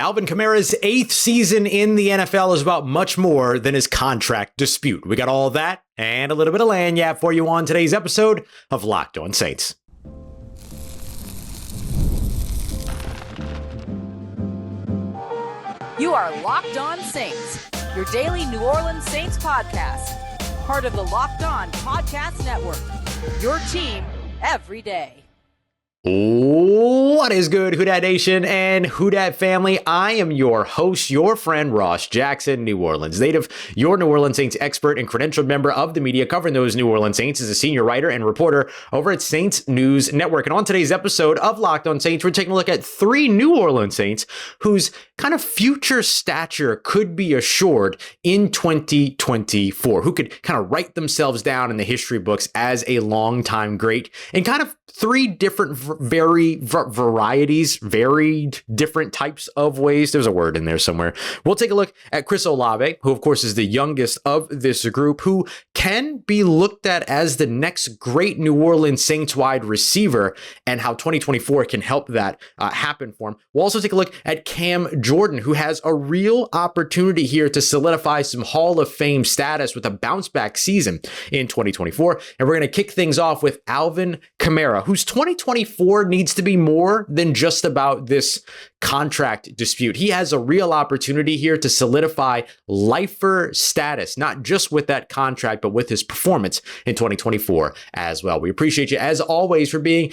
Alvin Kamara's 8th season in the NFL is about much more than his contract dispute. We got all that and a little bit of lagniappe for you on today's episode of Locked On Saints. You are Locked On Saints, your daily New Orleans Saints podcast. Part of the Locked On Podcast Network, your team every day. What is good, Who Dat Nation and Who Dat family? I am your host, your friend Ross Jackson, New Orleans native, your New Orleans Saints expert and credentialed member of the media covering those New Orleans Saints as a senior writer and reporter over at Saints News Network. And on today's episode of Locked On Saints, we're taking a look at 3 New Orleans Saints whose kind of future stature could be assured in 2024, who could kind of write themselves down in the history books as a longtime great in kind of 3 different varied different types of ways. There's a word in there somewhere. We'll take a look at Chris Olave, who of course is the youngest of this group, who can be looked at as the next great New Orleans Saints wide receiver, and how 2024 can help that happen for him. We'll also take a look at Cam Jordan, who has a real opportunity here to solidify some Hall of Fame status with a bounce back season in 2024. And we're going to kick things off with Alvin Kamara, whose 2024 needs to be more than just about this contract dispute. He has a real opportunity here to solidify lifer status, not just with that contract, but with his performance in 2024 as well. We appreciate you as always for being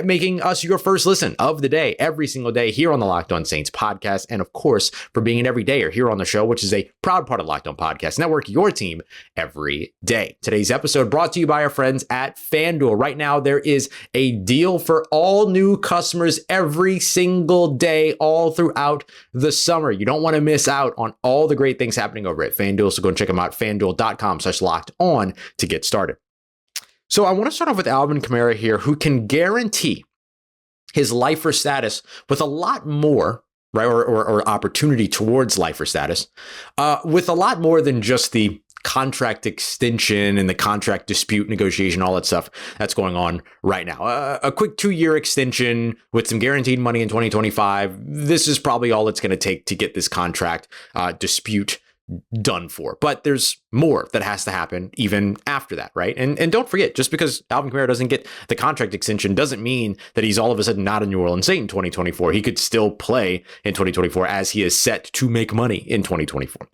making us your first listen of the day every single day here on the Locked On Saints podcast, and of course for being an everydayer here on the show, which is a proud part of Locked On Podcast Network, your team every day. Today's episode brought to you by our friends at FanDuel. Right now there is a deal for all new customers every single day, all throughout the summer. You don't want to miss out on all the great things happening over at FanDuel, so go and check them out, FanDuel.com/locked-on to get started. So I want to start off with Alvin Kamara here, who can guarantee his lifer status with a lot more, right, or opportunity towards lifer status, with a lot more than just the contract extension and the contract dispute negotiation, all that stuff that's going on right now. A quick 2-year extension with some guaranteed money in 2025. This is probably all it's going to take to get this contract dispute done for. But there's more that has to happen even after that, right? And don't forget, just because Alvin Kamara doesn't get the contract extension doesn't mean that he's all of a sudden not a New Orleans Saint in 2024. He could still play in 2024 as he is set to make money in 2024.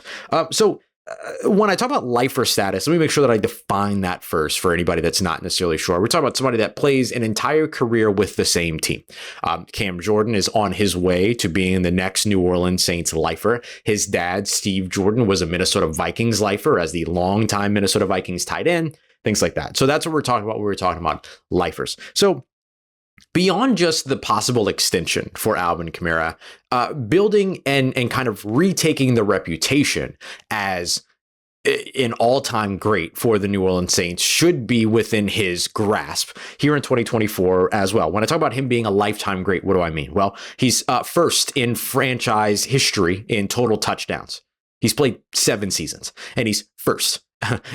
When I talk about lifer status, let me make sure that I define that first for anybody that's not necessarily sure. We're talking about somebody that plays an entire career with the same team. Cam Jordan is on his way to being the next New Orleans Saints lifer. His dad, Steve Jordan, was a Minnesota Vikings lifer as the longtime Minnesota Vikings tight end, things like that. So that's what we're talking about when we're talking about lifers. So beyond just the possible extension for Alvin Kamara, building and kind of retaking the reputation as an all-time great for the New Orleans Saints should be within his grasp here in 2024 as well. When I talk about him being a lifetime great, what do I mean? Well, he's first in franchise history in total touchdowns. He's played 7 seasons, and he's first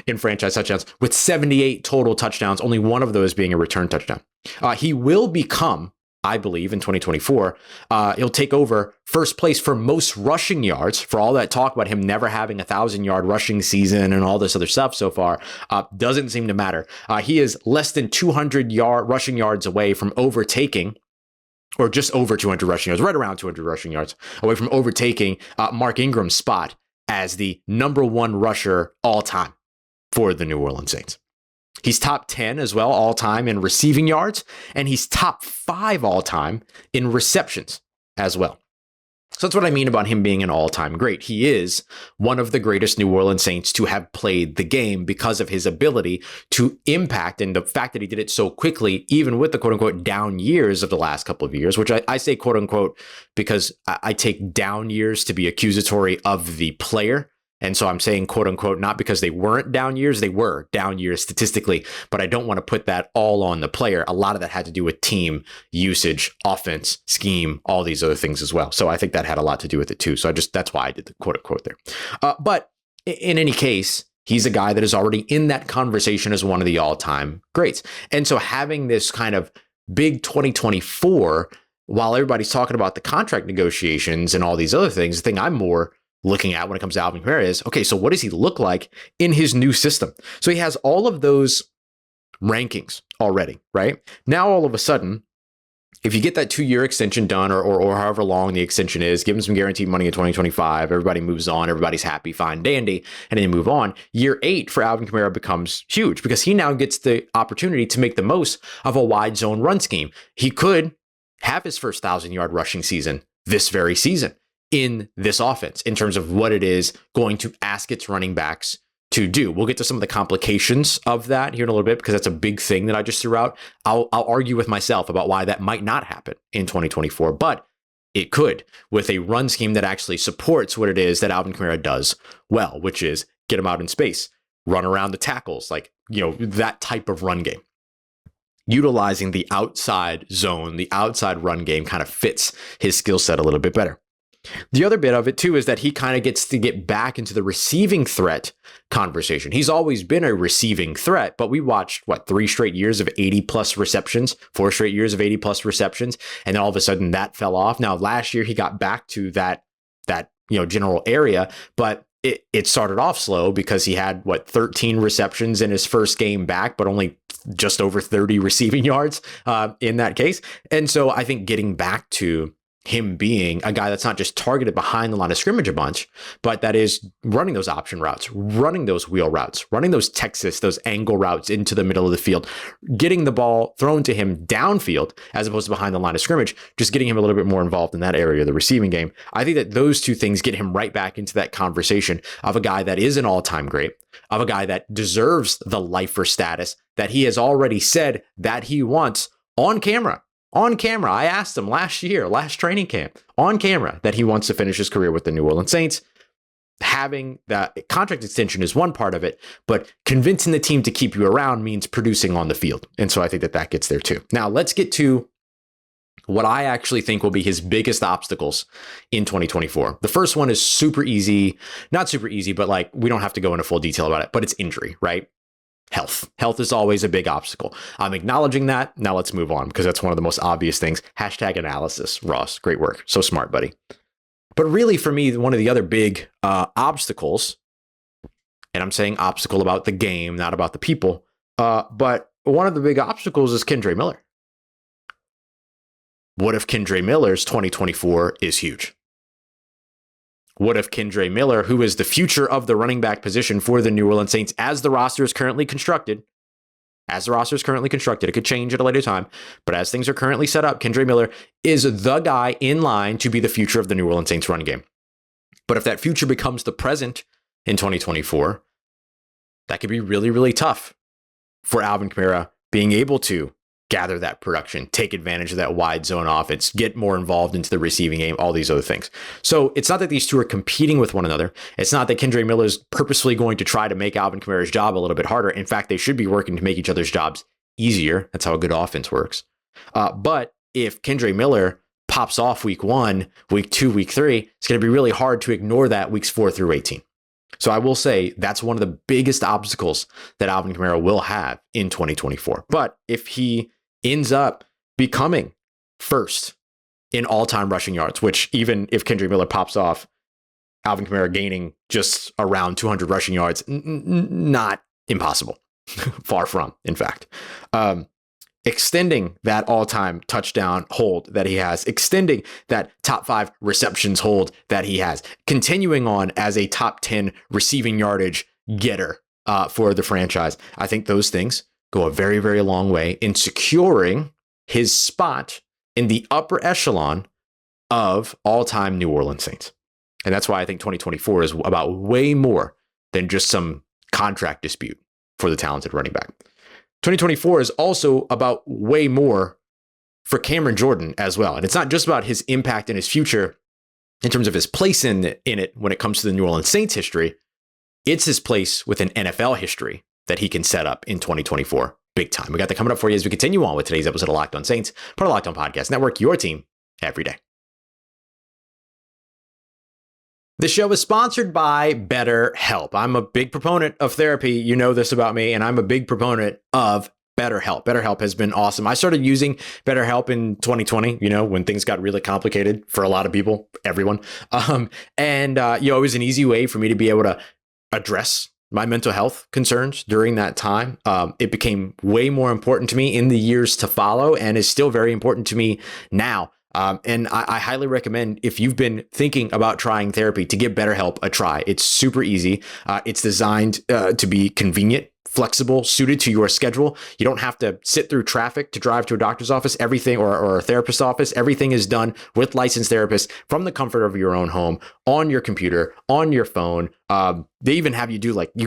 in franchise touchdowns with 78 total touchdowns, only one of those being a return touchdown. He will become, I believe, in 2024, he'll take over first place for most rushing yards. For all that talk about him never having 1,000-yard rushing season and all this other stuff so far, doesn't seem to matter. He is less than 200 rushing yards away from overtaking, or just over 200 rushing yards, right around 200 rushing yards away from overtaking Mark Ingram's spot as the number 1 rusher all time for the New Orleans Saints. He's top 10 as well all time in receiving yards, and he's top 5 all time in receptions as well. So that's what I mean about him being an all-time great. He is one of the greatest New Orleans Saints to have played the game because of his ability to impact, and the fact that he did it so quickly, even with the quote-unquote down years of the last couple of years, which I say quote-unquote because I take down years to be accusatory of the player. And so I'm saying quote unquote, not because they weren't down years, they were down years statistically, but I don't want to put that all on the player. A lot of that had to do with team usage, offense, scheme, all these other things as well. So I think that had a lot to do with it too. So that's why I did the quote unquote there. But in any case, he's a guy that is already in that conversation as one of the all-time greats. And so having this kind of big 2024 while everybody's talking about the contract negotiations and all these other things, the thing I'm more looking at when it comes to Alvin Kamara is, okay, so what does he look like in his new system? So he has all of those rankings already, right? Now, all of a sudden, if you get that 2-year extension done or however long the extension is, give him some guaranteed money in 2025, everybody moves on, everybody's happy, fine, dandy, and then you move on. Year 8 for Alvin Kamara becomes huge because he now gets the opportunity to make the most of a wide zone run scheme. He could have his first 1,000-yard rushing season this very season in this offense in terms of what it is going to ask its running backs to do. We'll get to some of the complications of that here in a little bit because that's a big thing that I just threw out. I'll argue with myself about why that might not happen in 2024, but it could with a run scheme that actually supports what it is that Alvin Kamara does well, which is get him out in space, run around the tackles, like, that type of run game. Utilizing the outside zone, the outside run game kind of fits his skill set a little bit better. The other bit of it, too, is that he kind of gets to get back into the receiving threat conversation. He's always been a receiving threat, but we watched, 3 straight years of 80-plus receptions, 4 straight years of 80-plus receptions, and then all of a sudden that fell off. Now, last year he got back to that general area, but it started off slow because he had, 13 receptions in his first game back, but only just over 30 receiving yards in that case. And so I think getting back to him being a guy that's not just targeted behind the line of scrimmage a bunch, but that is running those option routes, running those wheel routes, running those Texas, those angle routes into the middle of the field, getting the ball thrown to him downfield as opposed to behind the line of scrimmage, just getting him a little bit more involved in that area of the receiving game. I think that those two things get him right back into that conversation of a guy that is an all-time great, of a guy that deserves the lifer status that he has already said that he wants on camera. On camera, I asked him last training camp, on camera, that he wants to finish his career with the New Orleans Saints. Having that contract extension is one part of it, but convincing the team to keep you around means producing on the field. And so I think that gets there too. Now, let's get to what I actually think will be his biggest obstacles in 2024. The first one is super easy, not super easy, but we don't have to go into full detail about it, but it's injury, right? Health is always a big obstacle. I'm acknowledging that. Now let's move on because that's one of the most obvious things. #analysis, Ross. Great work. So smart, buddy. But really, for me, one of the other big obstacles, and I'm saying obstacle about the game, not about the people, but one of the big obstacles is Kendre Miller. What if Kendre Miller's 2024 is huge? What if Kendre Miller, who is the future of the running back position for the New Orleans Saints as the roster is currently constructed, it could change at a later time, but as things are currently set up, Kendre Miller is the guy in line to be the future of the New Orleans Saints run game. But if that future becomes the present in 2024, that could be really, really tough for Alvin Kamara being able to gather that production, take advantage of that wide zone offense, get more involved into the receiving game, all these other things. So it's not that these two are competing with one another. It's not that Kendre Miller is purposefully going to try to make Alvin Kamara's job a little bit harder. In fact, they should be working to make each other's jobs easier. That's how a good offense works. But if Kendre Miller pops off week 1, week 2, week 3, it's going to be really hard to ignore that weeks 4 through 18. So I will say that's one of the biggest obstacles that Alvin Kamara will have in 2024. But if he ends up becoming first in all-time rushing yards, which even if Kendre Miller pops off, Alvin Kamara gaining just around 200 rushing yards, not impossible. Far from, in fact. Extending that all-time touchdown hold that he has, extending that top 5 receptions hold that he has, continuing on as a top 10 receiving yardage getter for the franchise. I think those things go a very, very long way in securing his spot in the upper echelon of all-time New Orleans Saints. And that's why I think 2024 is about way more than just some contract dispute for the talented running back. 2024 is also about way more for Cameron Jordan as well. And it's not just about his impact in his future in terms of his place in it when it comes to the New Orleans Saints history. It's his place with an NFL history that he can set up in 2024 big time. We got that coming up for you as we continue on with today's episode of Locked On Saints, part of Locked On Podcast Network, your team every day. The show is sponsored by BetterHelp. I'm a big proponent of therapy. You know this about me, and I'm a big proponent of BetterHelp. BetterHelp has been awesome. I started using BetterHelp in 2020, when things got really complicated for a lot of people, everyone. It was an easy way for me to be able to address my mental health concerns during that time. It became way more important to me in the years to follow and is still very important to me now. And I highly recommend, if you've been thinking about trying therapy, to give BetterHelp a try. It's super easy. It's designed to be convenient, flexible, suited to your schedule. You don't have to sit through traffic to drive to a doctor's office, everything, or a therapist's office. Everything is done with licensed therapists from the comfort of your own home, on your computer, on your phone. They even have you do what do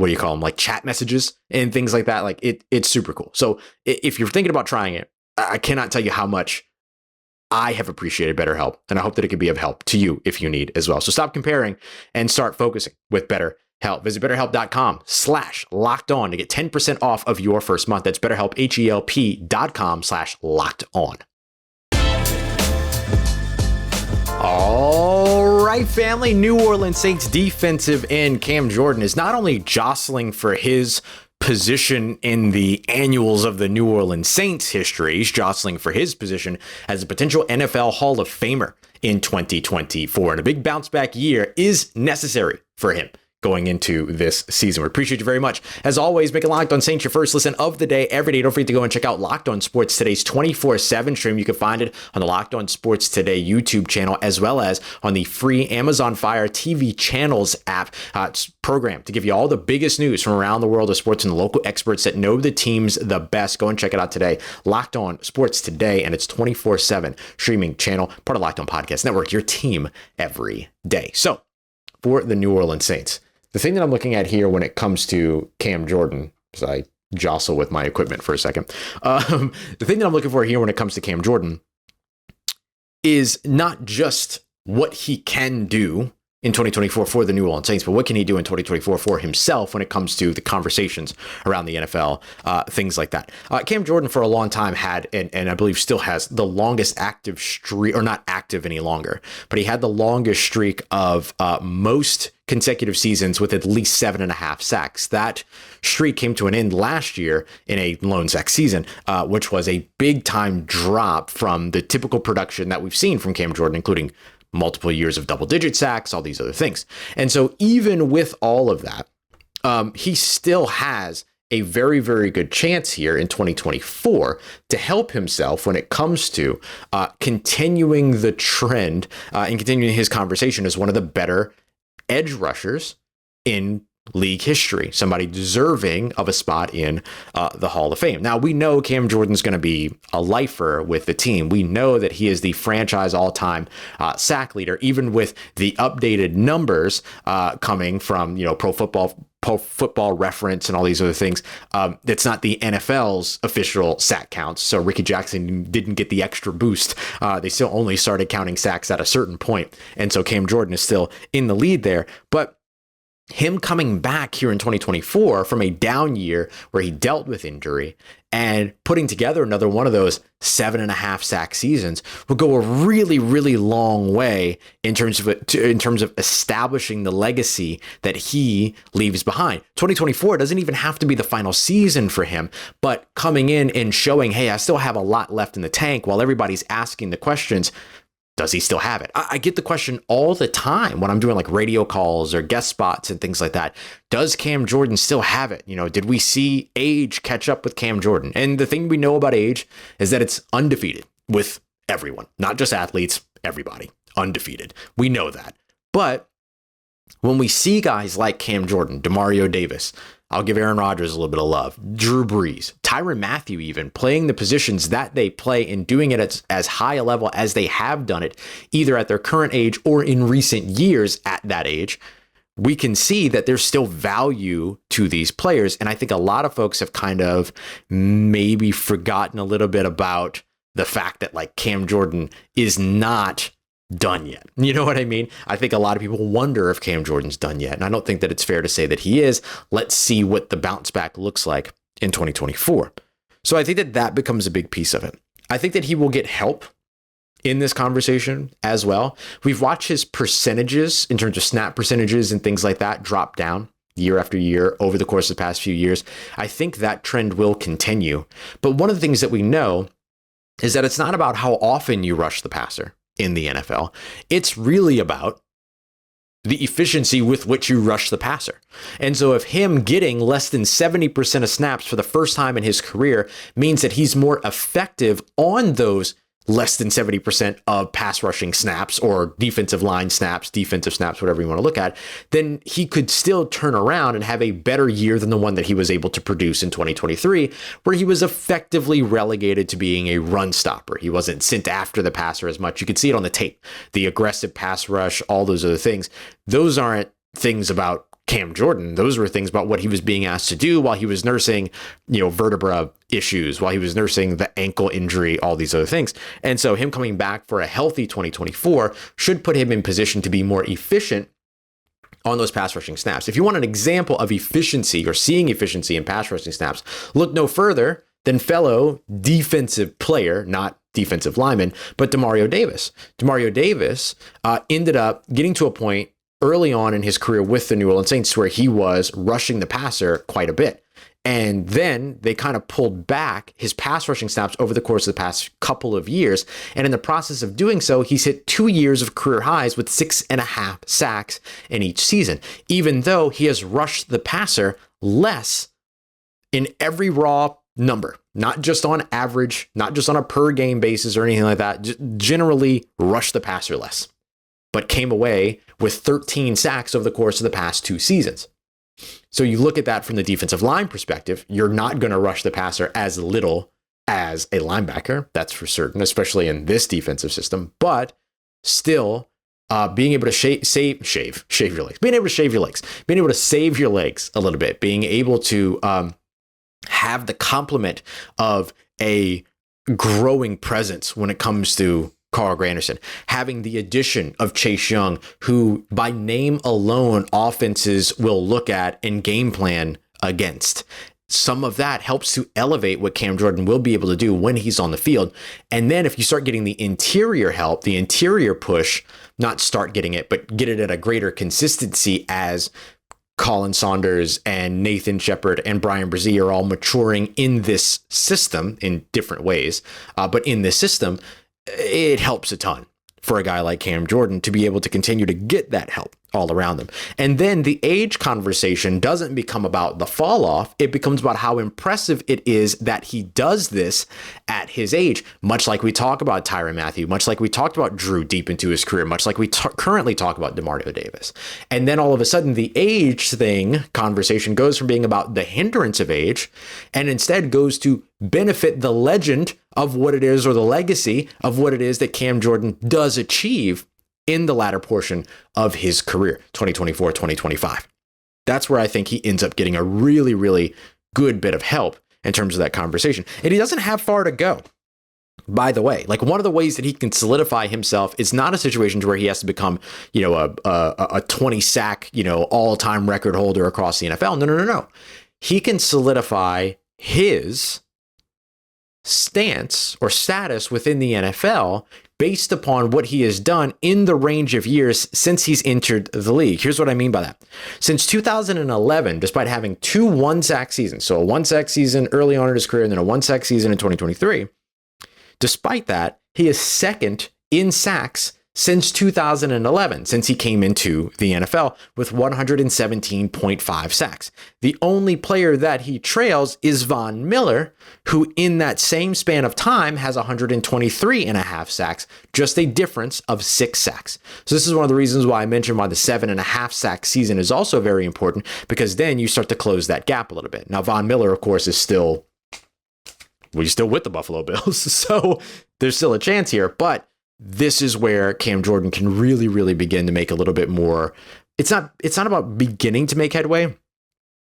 you call them? Like chat messages and things like that. Like it's super cool. So if you're thinking about trying it, I cannot tell you how much I have appreciated BetterHelp, and I hope that it could be of help to you if you need as well. So stop comparing and start focusing with BetterHelp. Visit BetterHelp.com/lockedon to get 10% off of your first month. That's BetterHelp, HELP.com/lockedon. All right, family. New Orleans Saints defensive end Cam Jordan is not only jostling for his position in the annuals of the New Orleans Saints history, he's jostling for his position as a potential NFL Hall of Famer in 2024. And a big bounce back year is necessary for him going into this season. We appreciate you very much. As always, make it Locked On Saints your first listen of the day every day. Don't forget to go and check out Locked On Sports Today's 24/7 stream. You can find it on the Locked On Sports Today YouTube channel, as well as on the free Amazon Fire TV channels app. It's programmed to give you all the biggest news from around the world of sports and the local experts that know the teams the best. Go and check it out today. Locked On Sports Today, and it's 24/7 streaming channel, part of Locked On Podcast Network, your team every day. So for the New Orleans Saints, the thing that I'm looking at here when it comes to Cam Jordan, because I jostle with my equipment for a second, the thing that I'm looking for here when it comes to Cam Jordan is not just what he can do in 2024 for the New Orleans Saints, but what can he do in 2024 for himself when it comes to the conversations around the NFL, things like that. Cam Jordan for a long time had, and I believe still has, the longest active streak, or not active any longer, but he had the longest streak of most consecutive seasons with at least 7.5 sacks. That streak came to an end last year in a lone sack season, which was a big time drop from the typical production that we've seen from Cam Jordan, including multiple years of double-digit sacks, all these other things. And so even with all of that, he still has a very, very good chance here in 2024 to help himself when it comes to continuing the trend and continuing his conversation as one of the better edge rushers in league history, somebody deserving of a spot in the Hall of Fame. Now, we know Cam Jordan's going to be a lifer with the team. We know that he is the franchise all-time sack leader, even with the updated numbers coming from Pro Football Reference and all these other things. It's not the NFL's official sack counts, so Ricky Jackson didn't get the extra boost. They still only started counting sacks at a certain point, and so Cam Jordan is still in the lead there. But him coming back here in 2024 from a down year where he dealt with injury and putting together another one of those 7.5 sack seasons will go a really, really long way in terms of establishing the legacy that he leaves behind. 2024 doesn't even have to be the final season for him, but coming in and showing, hey, I still have a lot left in the tank while everybody's asking the questions. Does he still have it? I get the question all the time when I'm doing like radio calls or guest spots and things like that. Does Cam Jordan still have it? Did we see age catch up with Cam Jordan? And the thing we know about age is that it's undefeated with everyone, not just athletes, everybody, undefeated. We know that. But when we see guys like Cam Jordan, Demario Davis, I'll give Aaron Rodgers a little bit of love, Drew Brees, Tyrann Mathieu even, playing the positions that they play and doing it at as high a level as they have done it, either at their current age or in recent years at that age, we can see that there's still value to these players. And I think a lot of folks have kind of maybe forgotten a little bit about the fact that like Cam Jordan is not done yet. You know what I mean? I think a lot of people wonder if Cam Jordan's done yet. And I don't think that it's fair to say that he is. Let's see what the bounce back looks like in 2024. So I think that that becomes a big piece of it. I think that he will get help in this conversation as well. We've watched his percentages in terms of snap percentages and things like that drop down year after year over the course of the past few years. I think that trend will continue. But one of the things that we know is that it's not about how often you rush the passer in the NFL. It's really about the efficiency with which you rush the passer. And so if him getting less than 70% of snaps for the first time in his career means that he's more effective on those less than 70% of pass rushing snaps or defensive line snaps, defensive snaps, whatever you want to look at, then he could still turn around and have a better year than the one that he was able to produce in 2023, where he was effectively relegated to being a run stopper. He wasn't sent after the passer as much. You could see it on the tape, the aggressive pass rush, all those other things. Those aren't things about Cam Jordan. Those were things about what he was being asked to do while he was nursing, vertebra issues, while he was nursing the ankle injury, all these other things. And so him coming back for a healthy 2024 should put him in position to be more efficient on those pass rushing snaps. If you want an example of efficiency or seeing efficiency in pass rushing snaps, look no further than fellow defensive player, not defensive lineman, but Demario Davis. Demario Davis ended up getting to a point early on in his career with the New Orleans Saints where he was rushing the passer quite a bit. And then they kind of pulled back his pass rushing snaps over the course of the past couple of years. And in the process of doing so, he's hit 2 years of career highs with 6.5 sacks in each season, even though he has rushed the passer less in every raw number, not just on average, not just on a per game basis or anything like that, just generally rushed the passer less, but came away with 13 sacks over the course of the past 2 seasons. So you look at that from the defensive line perspective, you're not going to rush the passer as little as a linebacker. That's for certain, especially in this defensive system, but still being able to shave your legs, being able to shave your legs, being able to save your legs a little bit, being able to have the complement of a growing presence when it comes to Carl Granderson, having the addition of Chase Young, who by name alone offenses will look at and game plan against. Some of that helps to elevate what Cam Jordan will be able to do when he's on the field. And then if you start getting the interior help, the interior push, not start getting it, but get it at a greater consistency as Colin Saunders and Nathan Shepard and Brian Brzee are all maturing in this system in different ways. But in this system, it helps a ton for a guy like Cam Jordan to be able to continue to get that help all around them. And then the age conversation doesn't become about the fall off. It becomes about how impressive it is that he does this at his age, much like we talk about Tyrann Mathieu, much like we talked about Drew deep into his career, much like we currently talk about Demario Davis. And then all of a sudden the age thing conversation goes from being about the hindrance of age and instead goes to benefit the legend of what it is, or the legacy of what it is that Cam Jordan does achieve in the latter portion of his career, 2024, 2025. That's where I think he ends up getting a really, really good bit of help in terms of that conversation. And he doesn't have far to go, by the way. Like, one of the ways that he can solidify himself is not a situation where he has to become, a 20 sack, all-time record holder across the NFL. No. He can solidify his stance or status within the NFL based upon what he has done in the range of years since he's entered the league. Here's what I mean by that. Since 2011, despite having 2 1-sack seasons, so a 1-sack season early on in his career and then a 1-sack season in 2023, despite that, he is second in sacks since 2011, since he came into the NFL with 117.5 sacks. The only player that he trails is Von Miller, who in that same span of time has 123.5 sacks, just a difference of 6 sacks. So this is one of the reasons why I mentioned why the 7.5 sack season is also very important, because then you start to close that gap a little bit. Now, Von Miller, of course, is still with the Buffalo Bills, so there's still a chance here, but this is where Cam Jordan can really, really begin to make a little bit more. It's not about beginning to make headway.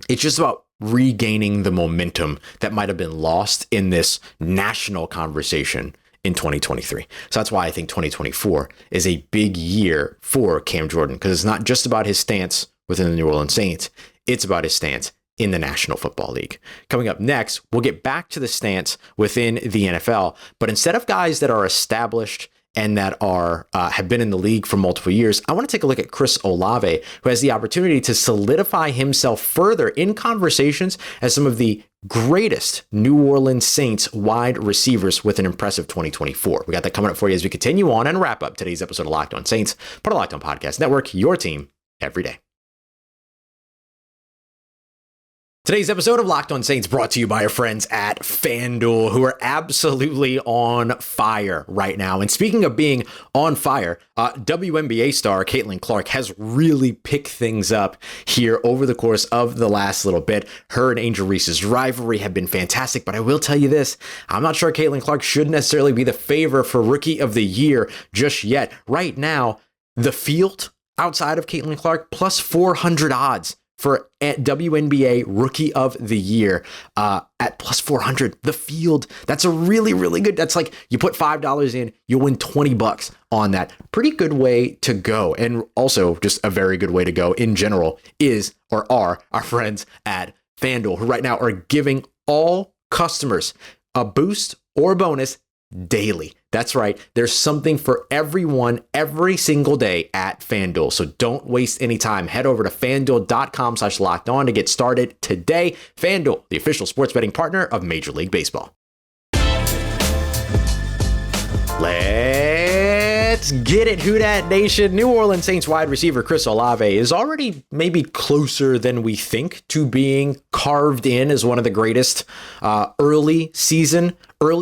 It's just about regaining the momentum that might have been lost in this national conversation in 2023. So that's why I think 2024 is a big year for Cam Jordan, because it's not just about his stance within the New Orleans Saints. It's about his stance in the National Football League. Coming up next, we'll get back to the stance within the NFL, but instead of guys that are established and that are have been in the league for multiple years, I want to take a look at Chris Olave, who has the opportunity to solidify himself further in conversations as some of the greatest New Orleans Saints wide receivers with an impressive 2024. We got that coming up for you as we continue on and wrap up today's episode of Locked On Saints, part of Locked On Podcast Network, your team every day. Today's episode of Locked On Saints brought to you by our friends at FanDuel, who are absolutely on fire right now. And speaking of being on fire, WNBA star Caitlin Clark has really picked things up here over the course of the last little bit. Her and Angel Reese's rivalry have been fantastic, but I will tell you this, I'm not sure Caitlin Clark should necessarily be the favorite for Rookie of the Year just yet. Right now, the field outside of Caitlin Clark, plus 400 odds for WNBA Rookie of the Year at plus 400. The field, that's a really, really good. That's like you put $5 in, you win $20 on that. Pretty good way to go. And also just a very good way to go in general are our friends at FanDuel, who right now are giving all customers a boost or bonus daily. That's right. There's something for everyone every single day at FanDuel. So don't waste any time. Head over to FanDuel.com/lockedon to get started today. FanDuel, the official sports betting partner of Major League Baseball. Let's get it, Who Dat Nation. New Orleans Saints wide receiver Chris Olave is already maybe closer than we think to being carved in as one of the greatest early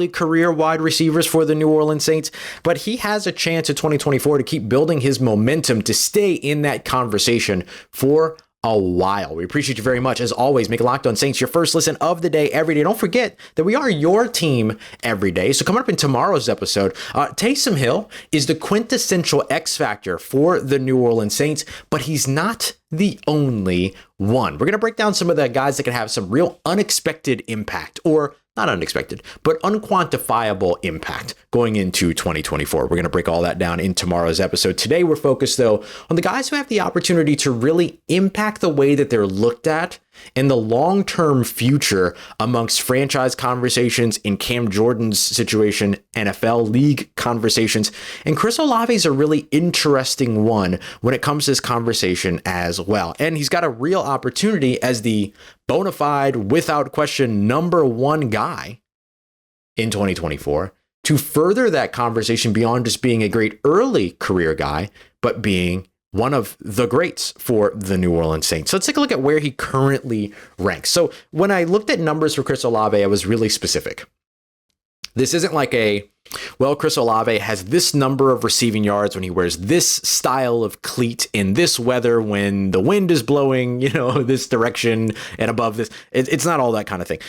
career wide receivers for the New Orleans Saints, but he has a chance in 2024 to keep building his momentum to stay in that conversation for a while. We appreciate you very much. As always, make Locked On Saints your first listen of the day every day. Don't forget that we are your team every day. So coming up in tomorrow's episode, Taysom Hill is the quintessential X factor for the New Orleans Saints, but he's not the only one. We're going to break down some of the guys that can have some real unexpected impact, or not unexpected, but unquantifiable impact going into 2024. We're going to break all that down in tomorrow's episode. Today, we're focused, though, on the guys who have the opportunity to really impact the way that they're looked at in the long-term future amongst franchise conversations, in Cam Jordan's situation, NFL league conversations. And Chris Olave is a really interesting one when it comes to this conversation as well. And he's got a real opportunity as the bona fide, without question, number one guy in 2024 to further that conversation beyond just being a great early career guy, but being one of the greats for the New Orleans Saints. So let's take a look at where he currently ranks. So when I looked at numbers for Chris Olave, I was really specific. This isn't like Chris Olave has this number of receiving yards when he wears this style of cleat in this weather when the wind is blowing, this direction and above this. It's not all that kind of thing.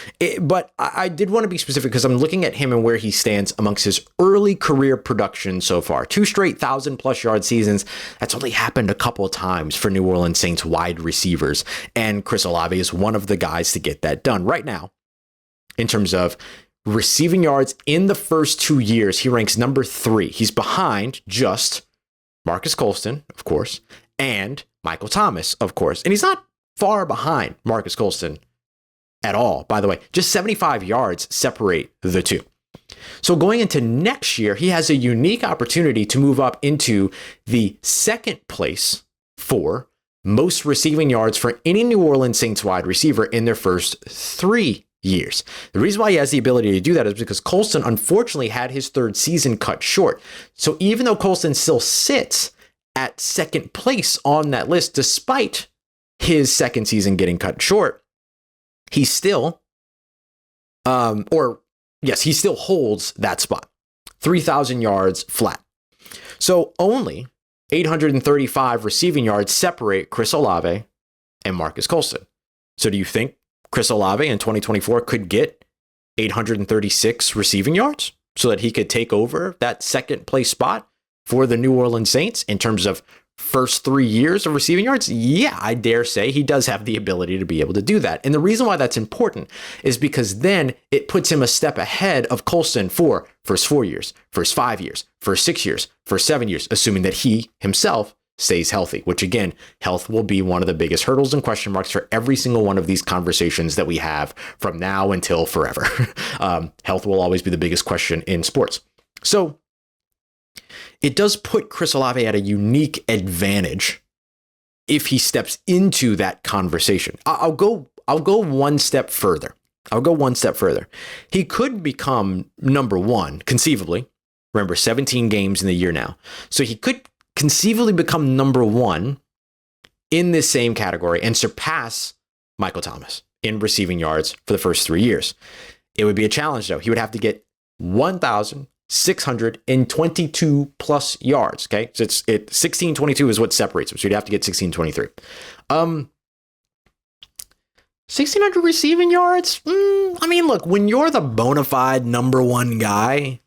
But I did want to be specific because I'm looking at him and where he stands amongst his early career production so far. 2 straight 1,000+ yard seasons. That's only happened a couple of times for New Orleans Saints wide receivers. And Chris Olave is one of the guys to get that done right now in terms of receiving yards in the first 2 years. He ranks number 3. He's behind just Marcus Colston, of course, and Michael Thomas, of course. And he's not far behind Marcus Colston at all, by the way. Just 75 yards separate the two. So going into next year, he has a unique opportunity to move up into the second place for most receiving yards for any New Orleans Saints wide receiver in their first 3 years. The reason why he has the ability to do that is because Colston unfortunately had his third season cut short. So even though Colston still sits at second place on that list, despite his second season getting cut short, he still, he still holds that spot. 3,000 yards flat. So only 835 receiving yards separate Chris Olave and Marcus Colston. So do you think Chris Olave in 2024 could get 836 receiving yards so that he could take over that second place spot for the New Orleans Saints in terms of first 3 years of receiving yards? Yeah, I dare say he does have the ability to be able to do that. And the reason why that's important is because then it puts him a step ahead of Colston for first 4 years, first 5 years, first 6 years, first 7 years, assuming that he himself stays healthy, which again, health will be one of the biggest hurdles and question marks for every single one of these conversations that we have from now until forever. Health will always be the biggest question in sports. So it does put Chris Olave at a unique advantage if he steps into that conversation. I'll go one step further. He could become number one, conceivably. Remember, 17 games in the year now. So he could conceivably become number one in this same category and surpass Michael Thomas in receiving yards for the first 3 years. It would be a challenge, though. He would have to get 1,622 plus yards. Okay, so 1622 is what separates him. So you'd have to get 1623. 1,600 receiving yards. I mean, look, when you're the bona fide number one guy,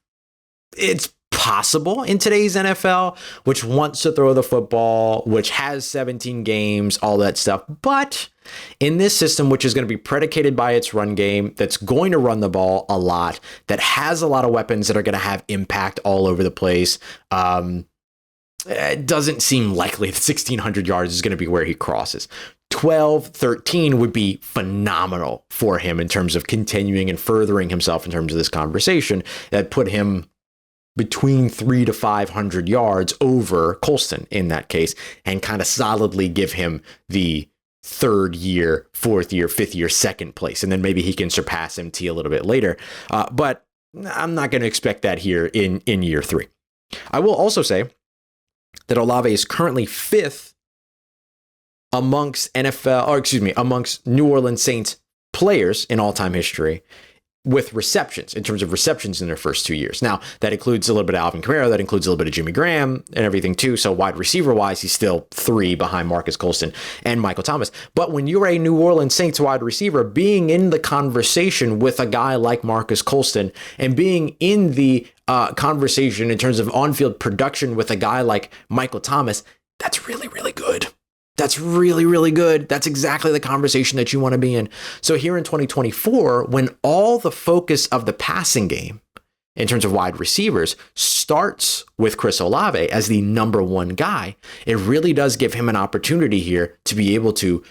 it's possible in today's NFL, which wants to throw the football, which has 17 games, all that stuff. But in this system, which is going to be predicated by its run game, that's going to run the ball a lot, that has a lot of weapons that are going to have impact all over the place, it doesn't seem likely that 1,600 yards is going to be where he crosses. 12, 13 would be phenomenal for him in terms of continuing and furthering himself in terms of this conversation. That put him between 300 to 500 yards over Colston in that case, and kind of solidly give him the third year, fourth year, fifth year, second place. And then maybe he can surpass MT a little bit later. But I'm not going to expect that here in year three. I will also say that Olave is currently fifth amongst amongst New Orleans Saints players in all-time history with receptions, in terms of receptions in their first 2 years. Now, that includes a little bit of Alvin Kamara, that includes a little bit of Jimmy Graham and everything too. So wide receiver-wise, he's still 3 behind Marcus Colston and Michael Thomas. But when you're a New Orleans Saints wide receiver, being in the conversation with a guy like Marcus Colston and being in the conversation in terms of on-field production with a guy like Michael Thomas, that's really, really good. That's really, really good. That's exactly the conversation that you want to be in. So here in 2024, when all the focus of the passing game in terms of wide receivers starts with Chris Olave as the number one guy, it really does give him an opportunity here to be able to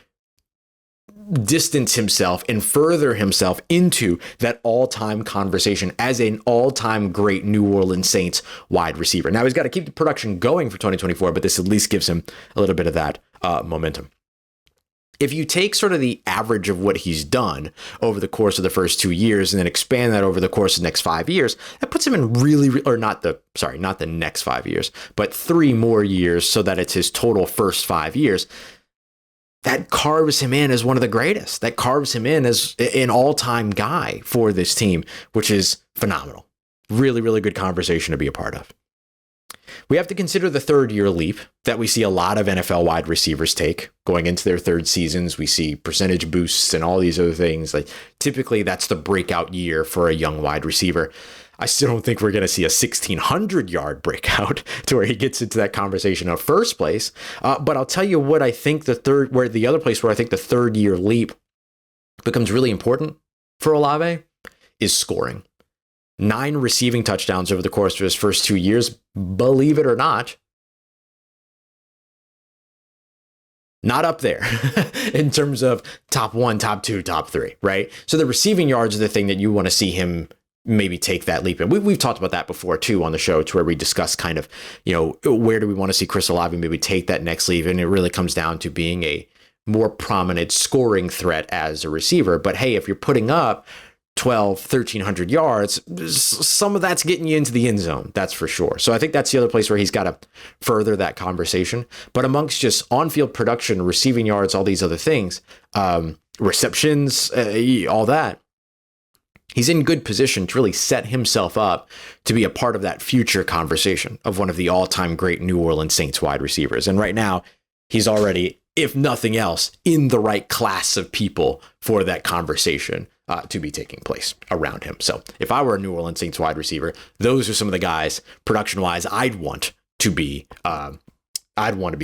distance himself and further himself into that all-time conversation as an all-time great New Orleans Saints wide receiver. Now, he's got to keep the production going for 2024, but this at least gives him a little bit of that momentum. If you take sort of the average of what he's done over the course of the first 2 years and then expand that over the course of the next 5 years, that puts him in not the next 5 years, but 3 more years so that it's his total first 5 years. That carves him in as one of the greatest. That carves him in as an all-time guy for this team, which is phenomenal. Really, really good conversation to be a part of. We have to consider the third-year leap that we see a lot of NFL wide receivers take going into their third seasons. We see percentage boosts and all these other things. Like typically, that's the breakout year for a young wide receiver. I still don't think we're going to see a 1,600-yard breakout to where he gets into that conversation in the first place. But I'll tell you what I think the other place where I think the third-year leap becomes really important for Olave is scoring. 9 receiving touchdowns over the course of his first 2 years, believe it or not up there in terms of top 1, top 2, top 3, right? So the receiving yards are the thing that you want to see him maybe take that leap. And we've talked about that before too on the show, to where we discuss kind of, where do we want to see Chris Olave maybe take that next leap? And it really comes down to being a more prominent scoring threat as a receiver. But hey, if you're putting up 1,300 yards, some of that's getting you into the end zone. That's for sure. So I think that's the other place where he's got to further that conversation. But amongst just on-field production, receiving yards, all these other things, receptions, all that, he's in good position to really set himself up to be a part of that future conversation of one of the all-time great New Orleans Saints wide receivers. And right now, he's already, if nothing else, in the right class of people for that conversation to be taking place around him. So if I were a New Orleans Saints wide receiver, those are some of the guys production-wise I'd want to be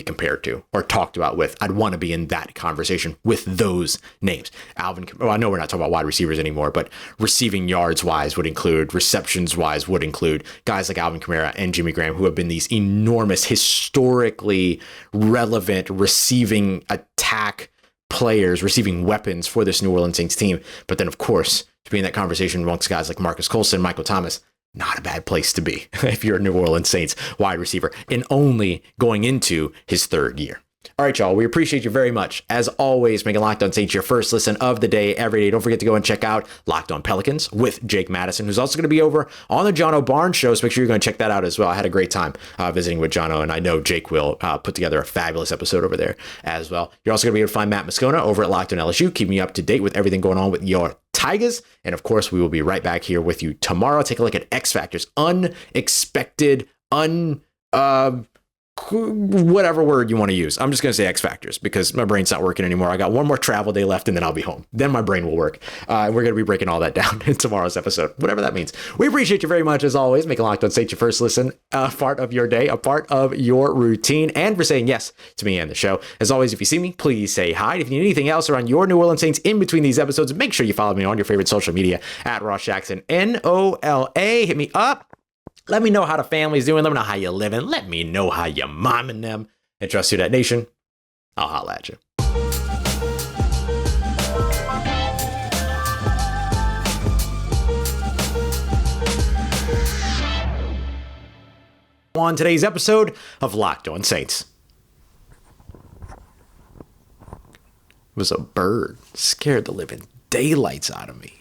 compared to or talked about with. I'd want to be in that conversation with those names. I know we're not talking about wide receivers anymore, but receiving yards wise would include, receptions wise would include guys like Alvin Kamara and Jimmy Graham, who have been these enormous, historically relevant receiving attack players, receiving weapons for this New Orleans Saints team. But then, of course, to be in that conversation amongst guys like Marcus Colston, Michael Thomas, not a bad place to be if you're a New Orleans Saints wide receiver and only going into his third year. All right, y'all, we appreciate you very much. As always, making Locked On Saints your first listen of the day every day. Don't forget to go and check out Locked On Pelicans with Jake Madison, who's also going to be over on the Jono Barnes show. So make sure you're going to check that out as well. I had a great time visiting with Jono, and I know Jake will put together a fabulous episode over there as well. You're also going to be able to find Matt Moscona over at Locked On LSU, keeping you up to date with everything going on with your Tigers. And of course, we will be right back here with you tomorrow. Take a look at X Factors, unexpected, whatever word you want to use. I'm just going to say X Factors because my brain's not working anymore. I got one more travel day left and then I'll be home. Then my brain will work. And we're going to be breaking all that down in tomorrow's episode, whatever that means. We appreciate you very much as always. Making Locked On Saints your first listen, a part of your day, a part of your routine, and for saying yes to me and the show. As always, if you see me, please say hi. If you need anything else around your New Orleans Saints in between these episodes, make sure you follow me on your favorite social media at Ross Jackson, NOLA. Hit me up. Let me know how the family's doing. Let me know how you're living. Let me know how you're momming them. And trust Who Dat Nation, I'll holla at you. On today's episode of Locked On Saints. It was a bird. Scared the living daylights out of me.